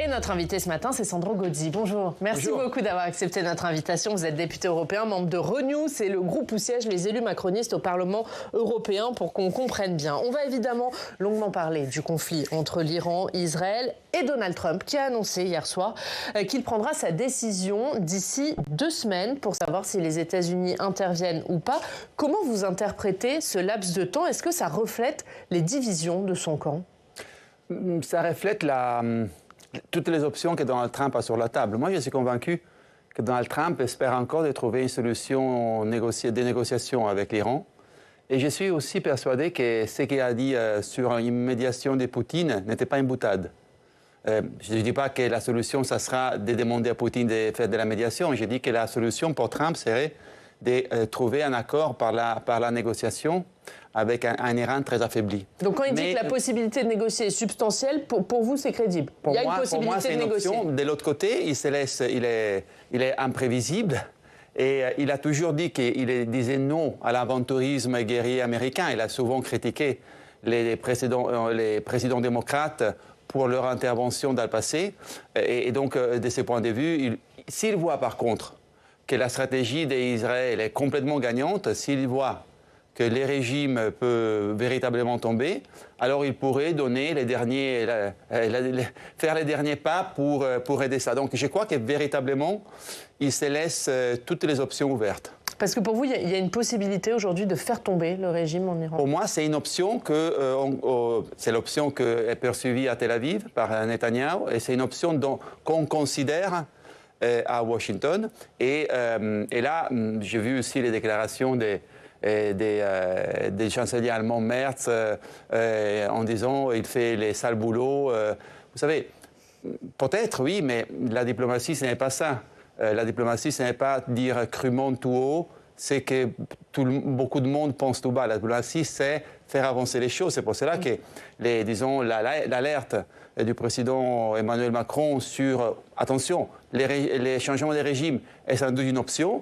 Et notre invité ce matin, c'est Sandro Gozzi. Bonjour. Merci beaucoup d'avoir accepté notre invitation. Vous êtes député européen, membre de Renew. C'est le groupe où siègent les élus macronistes au Parlement européen, pour qu'on comprenne bien. On va évidemment longuement parler du conflit entre l'Iran, Israël et Donald Trump, qui a annoncé hier soir qu'il prendra sa décision d'ici 2 semaines pour savoir si les États-Unis interviennent ou pas. Comment vous interprétez ce laps de temps? Est-ce que ça reflète les divisions de son camp? Ça reflète toutes les options que Donald Trump a sur la table. Moi, je suis convaincu que Donald Trump espère encore de trouver une solution des négociations avec l'Iran. Et je suis aussi persuadé que ce qu'il a dit sur une médiation de Poutine n'était pas une boutade. Je ne dis pas que la solution, ça sera de demander à Poutine de faire de la médiation. Je dis que la solution pour Trump serait de trouver un accord par la négociation avec un Iran très affaibli. Donc quand il dit que la possibilité de négocier est substantielle, pour vous, c'est crédible? Il y a une possibilité de négocier. Option. De l'autre côté, il est imprévisible. Et il a toujours dit qu'il disait non à l'aventurisme guerrier américain. Il a souvent critiqué les présidents démocrates pour leur intervention dans le passé. Et donc, de ce point de vue, s'il voit par contre que la stratégie d'Israël est complètement gagnante, s'il voit que les régimes peuvent véritablement tomber, alors il pourrait donner faire les derniers pas pour aider ça. Donc je crois que véritablement, il se laisse toutes les options ouvertes. Parce que pour vous, il y a une possibilité aujourd'hui de faire tomber le régime en Iran? Pour moi, c'est une option c'est l'option qui est poursuivie à Tel Aviv par Netanyahou, et c'est une option qu'on considère à Washington. Et là, j'ai vu aussi les déclarations des chanceliers allemands, Merz, en disant il fait les sales boulots. Vous savez, peut-être oui, mais la diplomatie, ce n'est pas ça. La diplomatie, ce n'est pas dire crûment tout haut, c'est que beaucoup de monde pense tout bas. La diplomatie, c'est faire avancer les choses. C'est pour cela que, l'alerte du président Emmanuel Macron sur, attention, les changements des régimes est sans doute une option.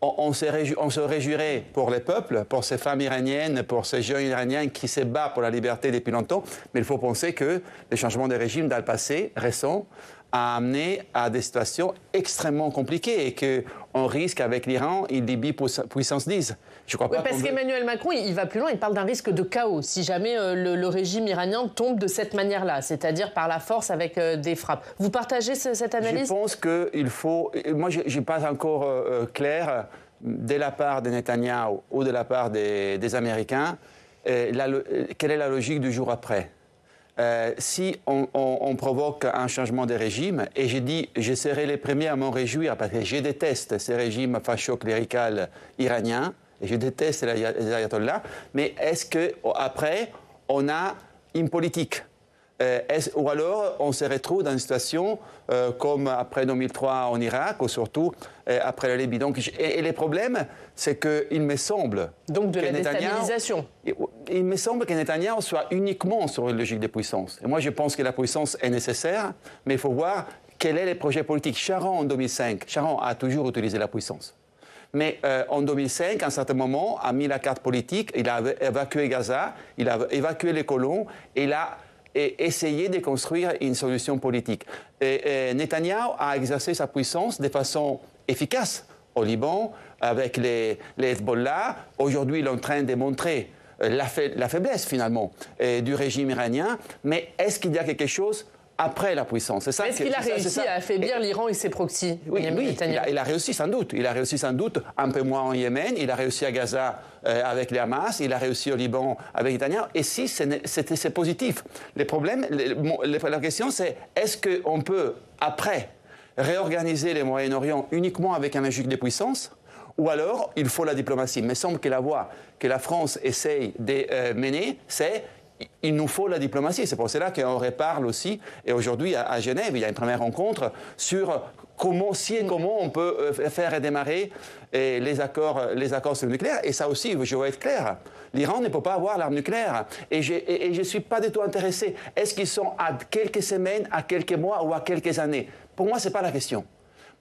On se réjouirait pour les peuples, pour ces femmes iraniennes, pour ces jeunes iraniens qui se battent pour la liberté depuis longtemps. Mais il faut penser que les changements des régimes dans le passé récent a amené à des situations extrêmement compliquées et qu'on risque avec l'Iran une Libye puissance 10. Je crois pas parce qu'Emmanuel Macron, il va plus loin, il parle d'un risque de chaos si jamais le régime iranien tombe de cette manière-là, c'est-à-dire par la force avec des frappes. Vous partagez cette analyse? Je pense qu'il faut... Moi, je n'ai pas encore clair, de la part de Netanyahou ou de la part des Américains, quelle est la logique du jour après. Si on provoque un changement de régime, et j'ai dit, je serai les premiers à m'en réjouir parce que je déteste ces régimes facho-cléricaux iraniens, et je déteste les ayatollahs, mais est-ce qu'après, on a une politique ou alors on se retrouve dans une situation comme après 2003 en Irak, ou surtout après la Libye. Donc, et les problèmes, c'est qu'il me semble... Donc de la déstabilisation. Il me semble que Netanyahou soit uniquement sur une logique de puissance. Et moi, je pense que la puissance est nécessaire, mais il faut voir quels sont les projets politiques. Sharon, en 2005, Sharon a toujours utilisé la puissance. Mais en 2005, à un certain moment, a mis la carte politique, il a évacué Gaza, il a évacué les colons, et il a essayé de construire une solution politique. Et Netanyahou a exercé sa puissance de façon efficace au Liban, avec les Hezbollah. Aujourd'hui, il est en train de montrer la faiblesse, finalement, du régime iranien. Mais est-ce qu'il y a quelque chose après la puissance? Est-ce qu'il a réussi à affaiblir l'Iran et ses proxys? Oui, il a réussi sans doute. Il a réussi sans doute un peu moins en Yémen. Il a réussi à Gaza avec les Hamas. Il a réussi au Liban avec Netanyahou. Et si c'est positif. Le problème, la question, c'est est-ce qu'on peut, après, réorganiser le Moyen-Orient uniquement avec un logique de puissance, ou alors il faut la diplomatie? Il me semble que la voie que la France essaye de mener, c'est il nous faut la diplomatie. C'est pour cela qu'on reparle aussi, et aujourd'hui à Genève, il y a une première rencontre sur comment on peut faire redémarrer les accords sur le nucléaire. Et ça aussi, je veux être clair, l'Iran ne peut pas avoir l'arme nucléaire. Et je ne suis pas du tout intéressé. Est-ce qu'ils sont à quelques semaines, à quelques mois ou à quelques années? Pour moi, ce n'est pas la question.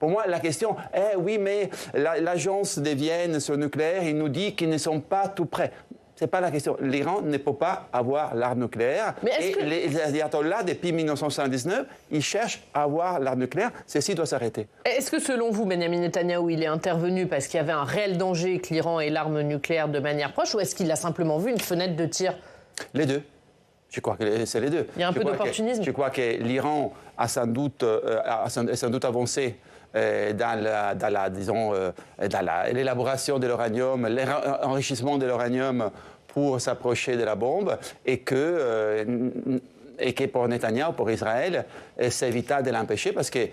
Pour moi, la question est, oui, mais l'agence de Vienne sur le nucléaire, il nous dit qu'ils ne sont pas tout prêts. Ce n'est pas la question. L'Iran ne peut pas avoir l'arme nucléaire. Et les ayatollahs, depuis 1979, ils cherchent à avoir l'arme nucléaire. Ceci doit s'arrêter. Est-ce que selon vous, Benyamin Netanyahou, il est intervenu parce qu'il y avait un réel danger que l'Iran ait l'arme nucléaire de manière proche, ou est-ce qu'il a simplement vu une fenêtre de tir? Les deux. Je crois que c'est les deux. Il y a un peu d'opportunisme. Je crois que l'Iran a sans doute avancé dans l'élaboration de l'uranium, l'enrichissement de l'uranium pour s'approcher de la bombe, et que pour Netanyahou, pour Israël, c'est vital de l'empêcher parce que,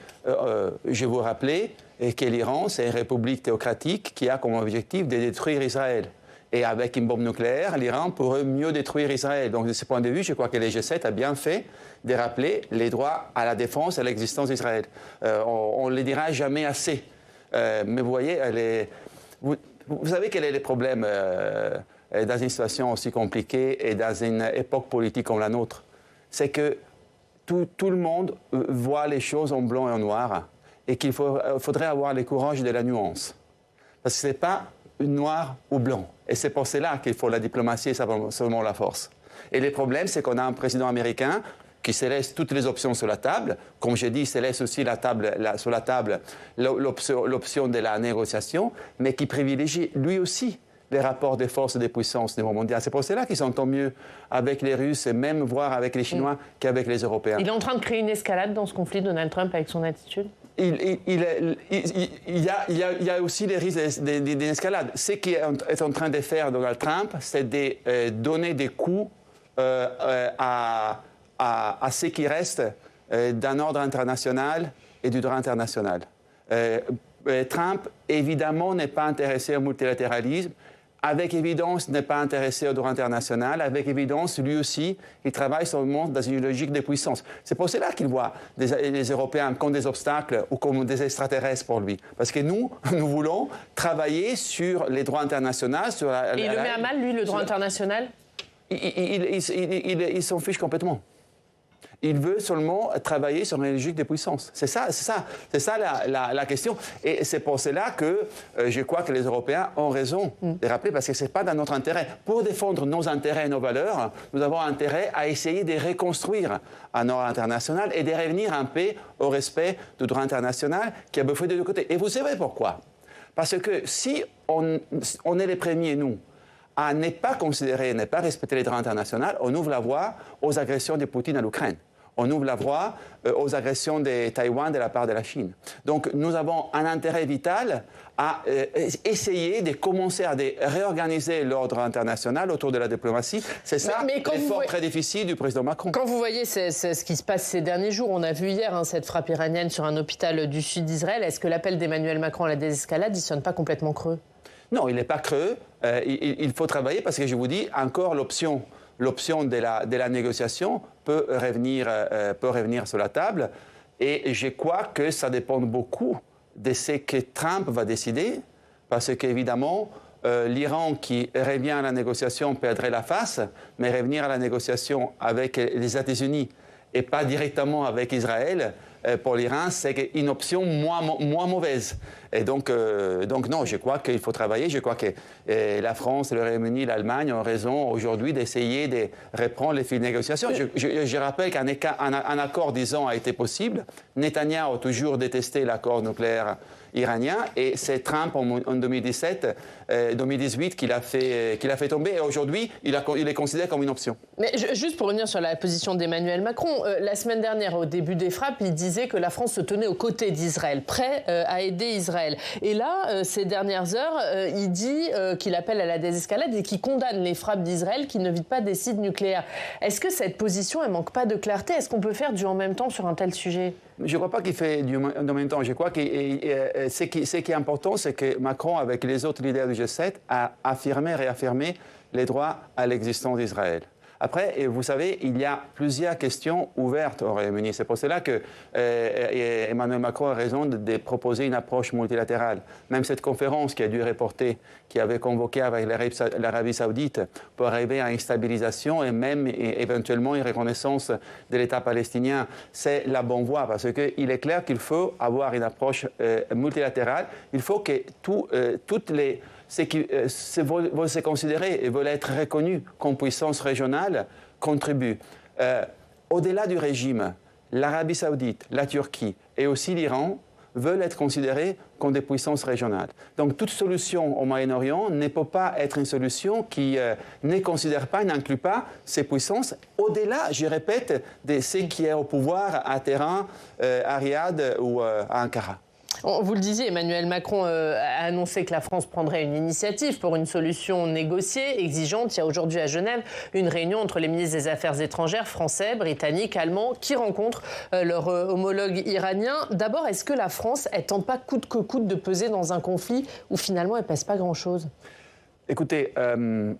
je vous rappelais que l'Iran, c'est une république théocratique qui a comme objectif de détruire Israël. Et avec une bombe nucléaire, l'Iran pourrait mieux détruire Israël. Donc, de ce point de vue, je crois que le G7 a bien fait de rappeler les droits à la défense et à l'existence d'Israël. On ne le dira jamais assez. Mais vous voyez, vous savez quel est le problème dans une situation aussi compliquée et dans une époque politique comme la nôtre? C'est que tout le monde voit les choses en blanc et en noir, et qu'il faudrait avoir le courage de la nuance. Parce que ce n'est pas noir ou blanc. Et c'est pour cela qu'il faut la diplomatie et seulement la force. Et le problème, c'est qu'on a un président américain qui se laisse toutes les options sur la table. Comme j'ai dit, il se laisse aussi sur la table l'option de la négociation, mais qui privilégie lui aussi les rapports de force et de puissance au niveau mondial. C'est pour cela qu'ils s'entendent mieux avec les Russes et même voire avec les Chinois qu'avec les Européens. Il est en train de créer une escalade dans ce conflit, Donald Trump, avec son attitude? Il y a aussi les risques d'une escalade. Ce qu'il est en train de faire Donald Trump, c'est de donner des coups à ce qui reste d'un ordre international et du droit international. Trump, évidemment, n'est pas intéressé au multilatéralisme. Avec évidence, n'est pas intéressé au droit international. Avec évidence, lui aussi, il travaille seulement dans une logique de puissance. C'est pour cela qu'il voit les Européens comme des obstacles ou comme des extraterrestres pour lui. Parce que nous voulons travailler sur les droits internationaux. Et il le met à mal, lui, le droit international? Il s'en fiche complètement. Il veut seulement travailler sur une logique de puissance. C'est ça la question. Et c'est pour cela que je crois que les Européens ont raison de rappeler, parce que ce n'est pas dans notre intérêt. Pour défendre nos intérêts et nos valeurs, nous avons intérêt à essayer de reconstruire un ordre international et de revenir un peu au respect du droit international qui a besoin des deux côtés. Et vous savez pourquoi? Parce que si on est les premiers, nous, à ne pas considérer, ne pas respecter les droits internationaux, on ouvre la voie aux agressions de Poutine à l'Ukraine. On ouvre la voie aux agressions de Taïwan de la part de la Chine. Donc nous avons un intérêt vital à essayer de commencer à réorganiser l'ordre international autour de la diplomatie. C'est ça l'effort très difficile du président Macron. Quand vous voyez ce qui se passe ces derniers jours, on a vu hier cette frappe iranienne sur un hôpital du sud d'Israël. Est-ce que l'appel d'Emmanuel Macron à la désescalade ne sonne pas complètement creux? Non, il n'est pas creux. Il faut travailler parce que je vous dis encore l'option de la négociation peut revenir sur la table. Et je crois que ça dépend beaucoup de ce que Trump va décider, parce qu'évidemment, l'Iran qui revient à la négociation perdrait la face, mais revenir à la négociation avec les États-Unis et pas directement avec Israël, pour l'Iran, c'est une option moins mauvaise. Et donc non, je crois qu'il faut travailler. Je crois que la France, le Royaume-Uni, l'Allemagne ont raison aujourd'hui d'essayer de reprendre les fils de négociation. Je rappelle qu'un accord, disons, a été possible. Netanyahou a toujours détesté l'accord nucléaire iranien, et c'est Trump en 2018 qui l'a fait tomber, et aujourd'hui il est considéré comme une option. Mais juste pour revenir sur la position d'Emmanuel Macron, la semaine dernière, au début des frappes, il disait que la France se tenait aux côtés d'Israël, prêt à aider Israël. Et là, ces dernières heures, il dit qu'il appelle à la désescalade et qu'il condamne les frappes d'Israël qui ne vident pas des sites nucléaires. Est-ce que cette position, elle manque pas de clarté? Est-ce qu'on peut faire du en même temps sur un tel sujet? Je ne crois pas qu'il fait du en même temps. Je crois que ce qui est important, c'est que Macron, avec les autres leaders du G7, a réaffirmé les droits à l'existence d'Israël. Après, vous savez, il y a plusieurs questions ouvertes au Royaume-Uni. C'est pour cela que Emmanuel Macron a raison de proposer une approche multilatérale. Même cette conférence qui a dû reporter, qui avait convoqué avec l'Arabie Saoudite pour arriver à une stabilisation et même éventuellement une reconnaissance de l'État palestinien, c'est la bonne voie. Parce qu'il est clair qu'il faut avoir une approche multilatérale. Il faut que toutes c'est qu'ils veulent se considérer et veulent être reconnus comme puissance régionale, contribuent. Au-delà du régime, l'Arabie saoudite, la Turquie et aussi l'Iran veulent être considérés comme des puissances régionales. Donc toute solution au Moyen-Orient ne peut pas être une solution qui ne considère pas, n'inclut pas ces puissances, au-delà, je répète, de ce qui est au pouvoir à Téhéran, à Riyad ou à Ankara. Vous le disiez, Emmanuel Macron a annoncé que la France prendrait une initiative pour une solution négociée, exigeante. Il y a aujourd'hui à Genève une réunion entre les ministres des Affaires étrangères français, britanniques, allemands, qui rencontrent leur homologue iranien. D'abord, est-ce que la France, elle tente pas coûte que coûte de peser dans un conflit où finalement elle pèse pas grand-chose? Écoutez, il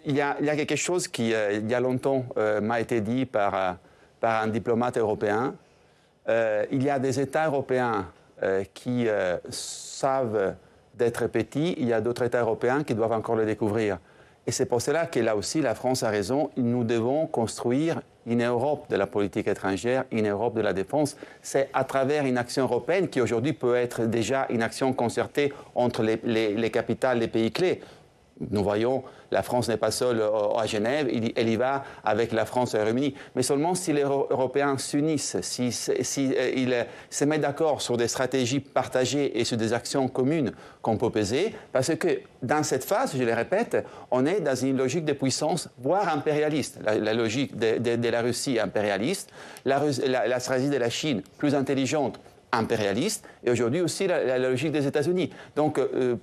y a quelque chose qui, il y a longtemps, m'a été dit par un diplomate européen. Il y a des États européens qui savent d'être petits, il y a d'autres États européens qui doivent encore le découvrir. Et c'est pour cela que là aussi, la France a raison, nous devons construire une Europe de la politique étrangère, une Europe de la défense. C'est à travers une action européenne qui aujourd'hui peut être déjà une action concertée entre les capitales des pays clés. Nous voyons, la France n'est pas seule à Genève, elle y va avec la France et le Royaume-Uni. Mais seulement si les Européens s'unissent, s'ils se mettent d'accord sur des stratégies partagées et sur des actions communes qu'on peut peser, parce que dans cette phase, je le répète, on est dans une logique de puissance, voire impérialiste. La logique de la Russie impérialiste, la stratégie de la Chine plus intelligente, impérialiste, et aujourd'hui aussi la logique des États-Unis. Donc,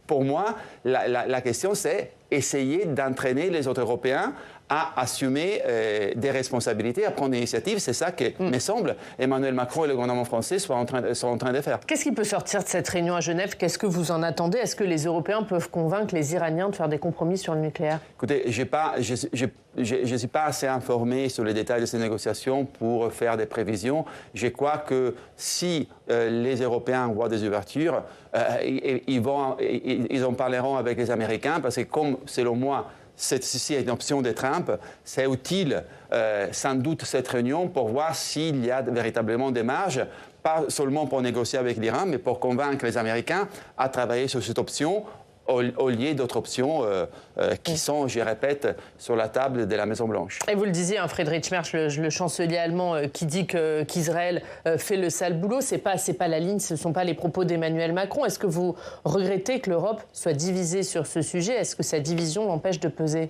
pour moi, la question, c'est essayer d'entraîner les autres Européens à assumer des responsabilités, à prendre des initiatives. C'est ça que, me semble, Emmanuel Macron et le gouvernement français sont en train de faire. Qu'est-ce qui peut sortir de cette réunion à Genève? Qu'est-ce que vous en attendez? Est-ce que les Européens peuvent convaincre les Iraniens de faire des compromis sur le nucléaire? Écoutez, je ne suis pas assez informé sur les détails de ces négociations pour faire des prévisions. Je crois que si les Européens voient des ouvertures, ils en parleront avec les Américains, parce que comme, selon moi, ceci est une option de Trump, c'est utile sans doute cette réunion pour voir s'il y a véritablement des marges, pas seulement pour négocier avec l'Iran, mais pour convaincre les Américains à travailler sur cette option au lieu d'autres options qui sont, je répète, sur la table de la Maison-Blanche. Et vous le disiez, hein, Friedrich Merz, le chancelier allemand, qui dit qu'Israël fait le sale boulot, c'est pas la ligne, ce ne sont pas les propos d'Emmanuel Macron. Est-ce que vous regrettez que l'Europe soit divisée sur ce sujet? Est-ce que cette division l'empêche de peser?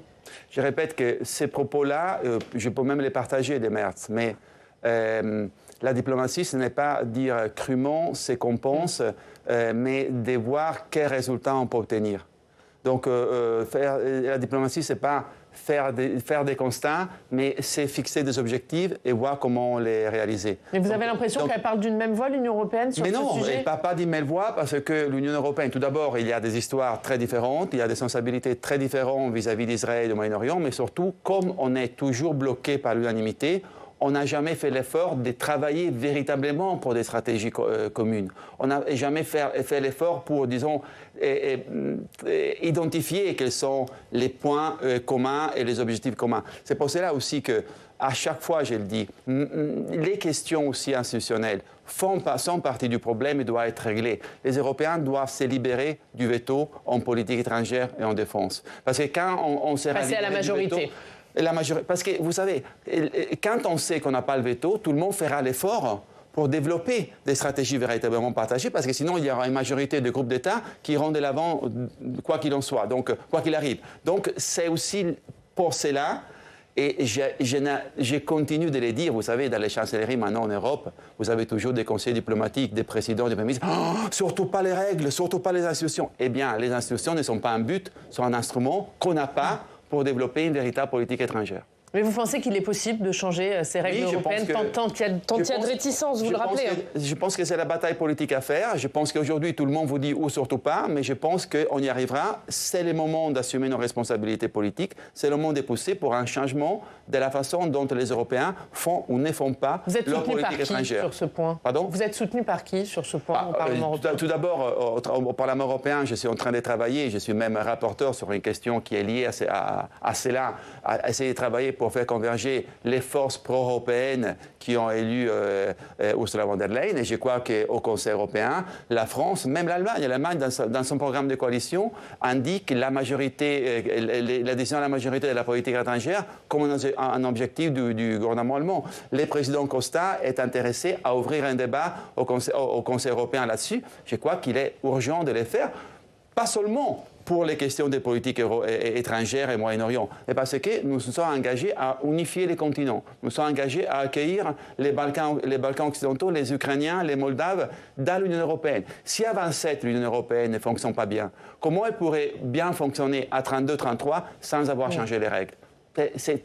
Je répète que ces propos-là, je peux même les partager des Merz, mais la diplomatie, ce n'est pas dire crûment ce qu'on pense, mais de voir quels résultats on peut obtenir. Donc, la diplomatie, ce n'est pas faire des constats, mais c'est fixer des objectifs et voir comment les réaliser. Mais vous avez l'impression qu'elle parle d'une même voix, l'Union européenne, sur ce sujet? Mais non, elle ne parle pas d'une même voix, parce que l'Union européenne, tout d'abord, il y a des histoires très différentes, il y a des sensibilités très différentes vis-à-vis d'Israël et du Moyen-Orient, mais surtout, comme on est toujours bloqué par l'unanimité, on n'a jamais fait l'effort de travailler véritablement pour des stratégies communes. On n'a jamais fait l'effort pour, disons, identifier quels sont les points communs et les objectifs communs. C'est pour cela aussi que, à chaque fois, je le dis, les questions aussi institutionnelles sont partie du problème et doivent être réglées. Les Européens doivent se libérer du veto en politique étrangère et en défense. Parce que quand on sera passer à la majorité. Parce que, vous savez, quand on sait qu'on n'a pas le veto, tout le monde fera l'effort pour développer des stratégies véritablement partagées, parce que sinon, il y aura une majorité de groupes d'États qui iront de l'avant, quoi qu'il en soit, donc quoi qu'il arrive. Donc, c'est aussi pour cela, et je continue de le dire, vous savez, dans les chancelleries maintenant en Europe, vous avez toujours des conseillers diplomatiques, des présidents, des ministres, surtout pas les règles, surtout pas les institutions. Eh bien, les institutions ne sont pas un but, sont un instrument qu'on n'a pas pour développer une véritable politique étrangère. Mais vous pensez qu'il est possible de changer ces règles européennes tant qu'il y a de réticence, vous le rappelez? Je pense que c'est la bataille politique à faire. Je pense qu'aujourd'hui, tout le monde vous dit ou surtout pas, mais je pense qu'on y arrivera. C'est le moment d'assumer nos responsabilités politiques. C'est le moment de pousser pour un changement de la façon dont les Européens font ou ne font pas leur politique étrangère. Vous êtes soutenu par qui sur ce point? Pardon? Vous êtes soutenu par qui sur ce point au Parlement européen? Tout d'abord, au Parlement européen, je suis en train de travailler. Je suis même rapporteur sur une question qui est liée à cela, à essayer de travailler pour pour faire converger les forces pro-européennes qui ont élu Ursula von der Leyen. Et je crois qu'au Conseil européen, la France, même l'Allemagne dans son programme de coalition, indique la l'adhésion à la majorité de la politique étrangère comme un objectif du gouvernement allemand. Le président Costa est intéressé à ouvrir un débat au Conseil européen là-dessus. Je crois qu'il est urgent de le faire, pas seulement pour les questions des politiques étrangères et Moyen-Orient, mais parce que nous nous sommes engagés à unifier les continents. Nous sommes engagés à accueillir les Balkans occidentaux, les Ukrainiens, les Moldaves dans l'Union européenne. Si à 27, l'Union européenne ne fonctionne pas bien, comment elle pourrait bien fonctionner à 32-33 sans avoir changé les règles? C'est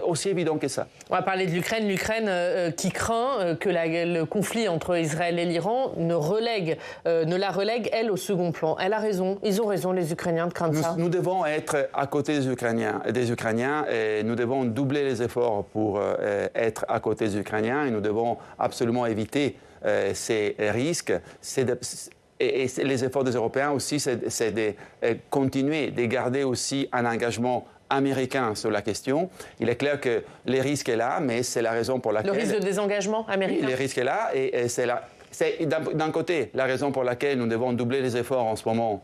aussi évident que ça. On va parler de l'Ukraine. L'Ukraine qui craint que le conflit entre Israël et l'Iran ne la relègue, elle, au second plan. Elle a raison. Ils ont raison, les Ukrainiens, de craindre ça. Nous devons être à côté des Ukrainiens et nous devons doubler les efforts pour être à côté des Ukrainiens et nous devons absolument éviter ces risques. Et les efforts des Européens aussi, c'est de continuer, de garder aussi un engagement américain sur la question. Il est clair que le risque est là, mais c'est la raison pour laquelle... Le risque de désengagement américain? Le risque est là et c'est d'un côté la raison pour laquelle nous devons doubler les efforts en ce moment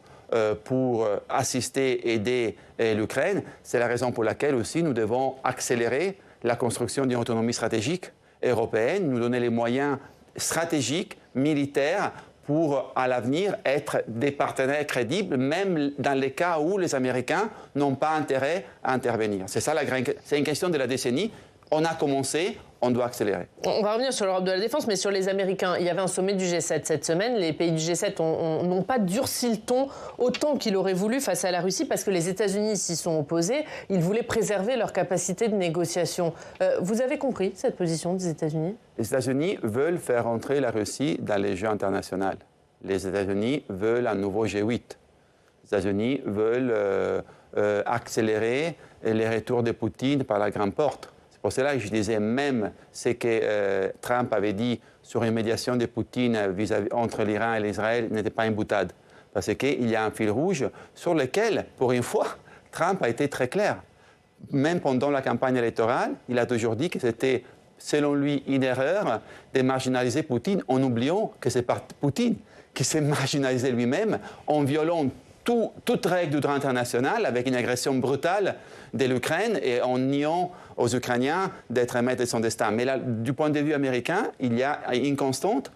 pour assister, aider l'Ukraine. C'est la raison pour laquelle aussi nous devons accélérer la construction d'une autonomie stratégique européenne, nous donner les moyens stratégiques, militaires, pour, à l'avenir, être des partenaires crédibles, même dans les cas où les Américains n'ont pas intérêt à intervenir. C'est une question de la décennie. On a commencé, on doit accélérer. On va revenir sur l'Europe de la défense, mais sur les Américains. Il y avait un sommet du G7 cette semaine. Les pays du G7 n'ont pas durci le ton autant qu'ils auraient voulu face à la Russie, parce que les États-Unis s'y sont opposés. Ils voulaient préserver leur capacité de négociation. Vous avez compris cette position des États-Unis? Les États-Unis veulent faire entrer la Russie dans les jeux internationaux. Les États-Unis veulent un nouveau G8. Les États-Unis veulent accélérer les retours de Poutine par la grande porte. C'est pour cela que je disais même ce que Trump avait dit sur une médiation de Poutine entre l'Iran et l'Israël n'était pas une boutade. Parce qu'il y a un fil rouge sur lequel, pour une fois, Trump a été très clair. Même pendant la campagne électorale, il a toujours dit que c'était, selon lui, une erreur de marginaliser Poutine en oubliant que c'est pas Poutine qui s'est marginalisé lui-même en violant toute règle du droit international avec une agression brutale de l'Ukraine et en niant aux Ukrainiens d'être maîtres de son destin. Mais là, du point de vue américain, il y a une constante.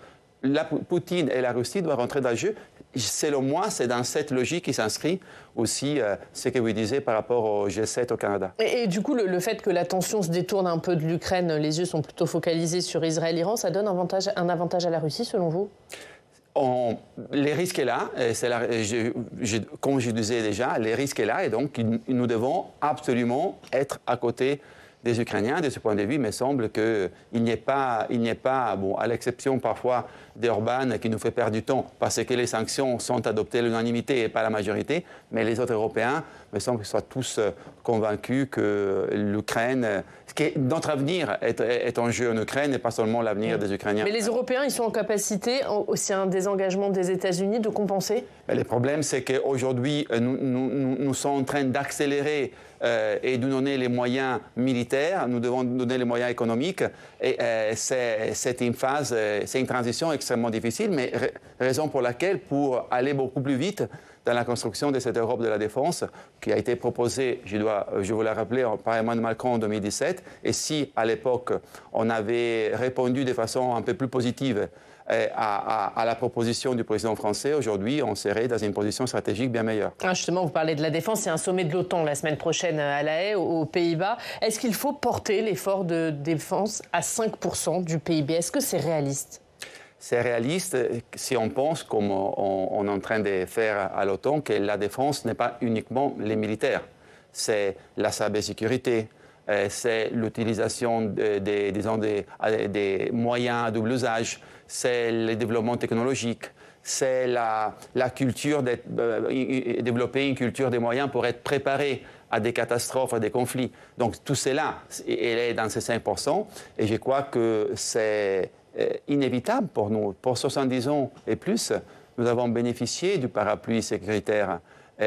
Poutine et la Russie doivent rentrer dans le jeu. Selon moi, c'est dans cette logique qui s'inscrit aussi ce que vous disiez par rapport au G7 au Canada. Et du coup, le fait que l'attention se détourne un peu de l'Ukraine, les yeux sont plutôt focalisés sur Israël et l'Iran, ça donne un avantage à la Russie, selon vous? Les risques est là, comme je disais déjà, les risques est là et donc nous devons absolument être à côté des Ukrainiens. De ce point de vue, il me semble qu'il n'y ait pas, bon, à l'exception parfois d'Orban qui nous fait perdre du temps parce que les sanctions sont adoptées à l'unanimité et pas à la majorité, mais les autres Européens, il me semble qu'ils soient tous convaincus que l'Ukraine, notre avenir est en jeu en Ukraine et pas seulement l'avenir des Ukrainiens. Mais les Européens, ils sont en capacité, aussi un désengagement des États-Unis, de compenser? Le problème, c'est qu'aujourd'hui, nous sommes en train d'accélérer et de donner les moyens militaires, nous devons donner les moyens économiques. Et c'est une phase, c'est une transition extrêmement difficile, mais raison pour laquelle, pour aller beaucoup plus vite dans la construction de cette Europe de la défense, qui a été proposée, je vous l'ai rappelé, par Emmanuel Macron en 2017, et si à l'époque on avait répondu de façon un peu plus positive à la proposition du président français, aujourd'hui, on serait dans une position stratégique bien meilleure. Justement, vous parlez de la défense, il y a un sommet de l'OTAN la semaine prochaine à La Haye, aux Pays-Bas. Est-ce qu'il faut porter l'effort de défense à 5% du PIB? Est-ce que c'est réaliste? C'est réaliste si on pense, comme on est en train de faire à l'OTAN, que la défense n'est pas uniquement les militaires. C'est la cybersécurité, c'est l'utilisation des moyens à double usage, c'est le développement technologique, c'est la culture, développer une culture des moyens pour être préparé à des catastrophes, à des conflits. Donc tout cela, il est dans ces 5%, et je crois que c'est inévitable pour nous. Pour 70 ans et plus, nous avons bénéficié du parapluie sécuritaire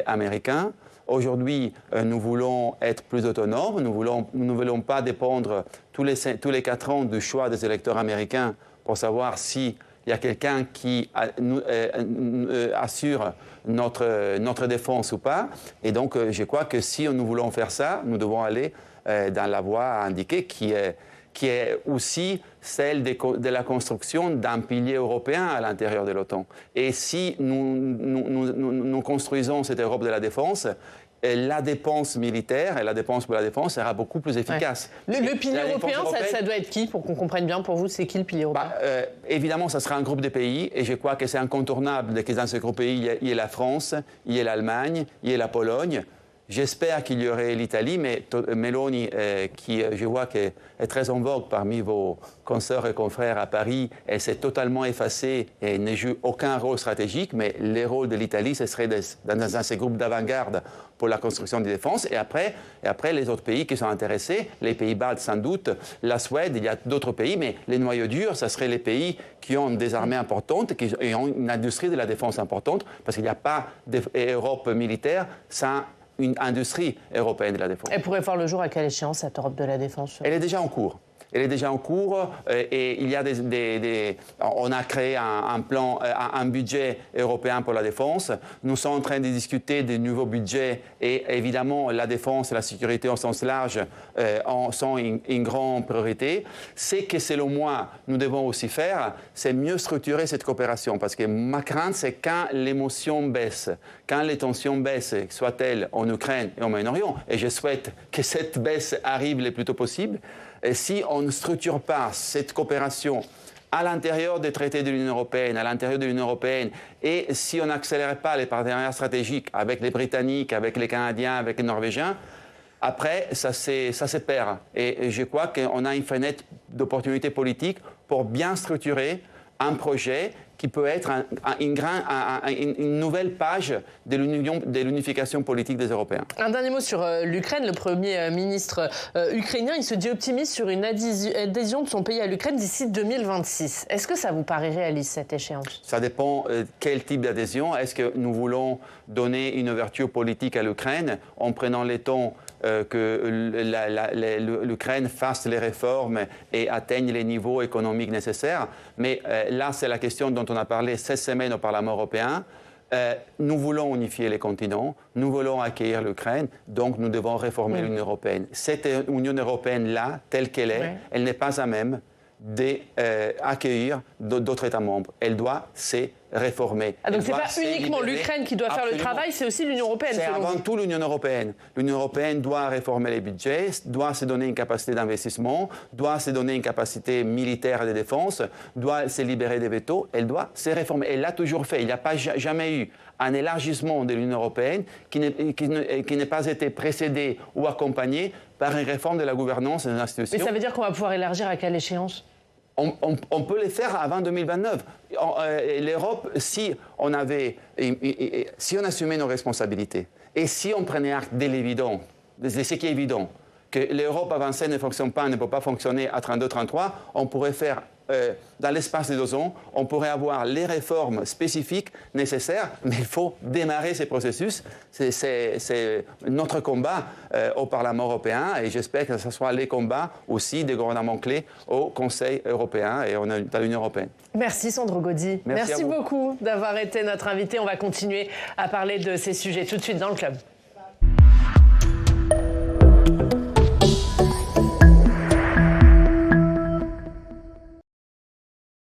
américain. Aujourd'hui, nous voulons être plus autonomes, nous ne voulons pas dépendre tous les 4 ans du choix des électeurs américains pour savoir s'il y a quelqu'un qui assure notre défense ou pas. Et donc, je crois que si nous voulons faire ça, nous devons aller dans la voie indiquée qui est aussi celle de la construction d'un pilier européen à l'intérieur de l'OTAN. Et si nous construisons cette Europe de la défense, la dépense militaire et la dépense pour la défense sera beaucoup plus efficace. Ouais. Le pilier européen, ça doit être qui, pour qu'on comprenne bien pour vous, c'est qui le pilier européen? Évidemment, ça sera un groupe de pays et je crois que c'est incontournable que dans ce groupe de pays, il y ait la France, il y ait l'Allemagne, il y ait la Pologne. J'espère qu'il y aurait l'Italie, mais Meloni, qui je vois qu'est très en vogue parmi vos consoeurs et confrères à Paris, elle s'est totalement effacée et ne joue aucun rôle stratégique, mais le rôle de l'Italie, ce serait dans ces groupes d'avant-garde pour la construction de défense. Et après, les autres pays qui sont intéressés, les pays baltes sans doute, la Suède, il y a d'autres pays, mais les noyaux durs, ce seraient les pays qui ont des armées importantes, qui ont une industrie de la défense importante, parce qu'il n'y a pas d'Europe militaire sans une industrie européenne de la défense. Elle pourrait voir le jour à quelle échéance, cette Europe de la défense? Elle est déjà en cours. Elle est déjà en cours et il y a on a créé un budget européen pour la défense. Nous sommes en train de discuter des nouveaux budgets et évidemment la défense et la sécurité au sens large sont une grande priorité. Ce que selon moi nous devons aussi faire, c'est mieux structurer cette coopération parce que ma crainte c'est quand l'émotion baisse, quand les tensions baissent, soit-elles en Ukraine et au Moyen-Orient, et je souhaite que cette baisse arrive le plus tôt possible. Et si on ne structure pas cette coopération à l'intérieur des traités de l'Union européenne, à l'intérieur de l'Union européenne, et si on n'accélère pas les partenariats stratégiques avec les Britanniques, avec les Canadiens, avec les Norvégiens, après, ça se perd. Et je crois qu'on a une fenêtre d'opportunité politique pour bien structurer un projet qui peut être une nouvelle page de l'unification politique des Européens. Un dernier mot sur l'Ukraine. Le Premier ministre ukrainien, il se dit optimiste sur une adhésion de son pays à l'Ukraine d'ici 2026. Est-ce que ça vous paraît réaliste, cette échéance? Ça dépend quel type d'adhésion. Est-ce que nous voulons donner une ouverture politique à l'Ukraine en prenant le temps que l'Ukraine fasse les réformes et atteigne les niveaux économiques nécessaires? Mais là, c'est la question dont on a parlé cette semaine au Parlement européen. Nous voulons unifier les continents, nous voulons accueillir l'Ukraine, donc nous devons réformer l'Union européenne. Cette Union européenne-là, telle qu'elle est, elle n'est pas à même d'accueillir d'autres États membres. Elle doit se réformer. Donc ce n'est pas uniquement l'Ukraine qui doit faire le travail, c'est aussi l'Union européenne. C'est avant tout l'Union européenne. L'Union européenne doit réformer les budgets, doit se donner une capacité d'investissement, doit se donner une capacité militaire de défense, doit se libérer des vétos, elle doit se réformer. Elle l'a toujours fait. Il n'y a pas jamais eu un élargissement de l'Union européenne qui n'ait pas été précédé ou accompagné par une réforme de la gouvernance des institutions. Mais ça veut dire qu'on va pouvoir élargir à quelle échéance? On peut les faire avant 2029. L'Europe, si on assumait nos responsabilités et si on prenait acte de l'évident, de ce qui est évident, que l'Europe avancée ne fonctionne pas, ne peut pas fonctionner à 32-33, on pourrait faire, dans l'espace de 2 ans, on pourrait avoir les réformes spécifiques nécessaires, mais il faut démarrer ces processus. C'est notre combat au Parlement européen et j'espère que ce soit les combats aussi des gouvernements clés au Conseil européen et dans l'Union européenne. Merci Sandro Gozzi. Merci beaucoup d'avoir été notre invité. On va continuer à parler de ces sujets tout de suite dans le club.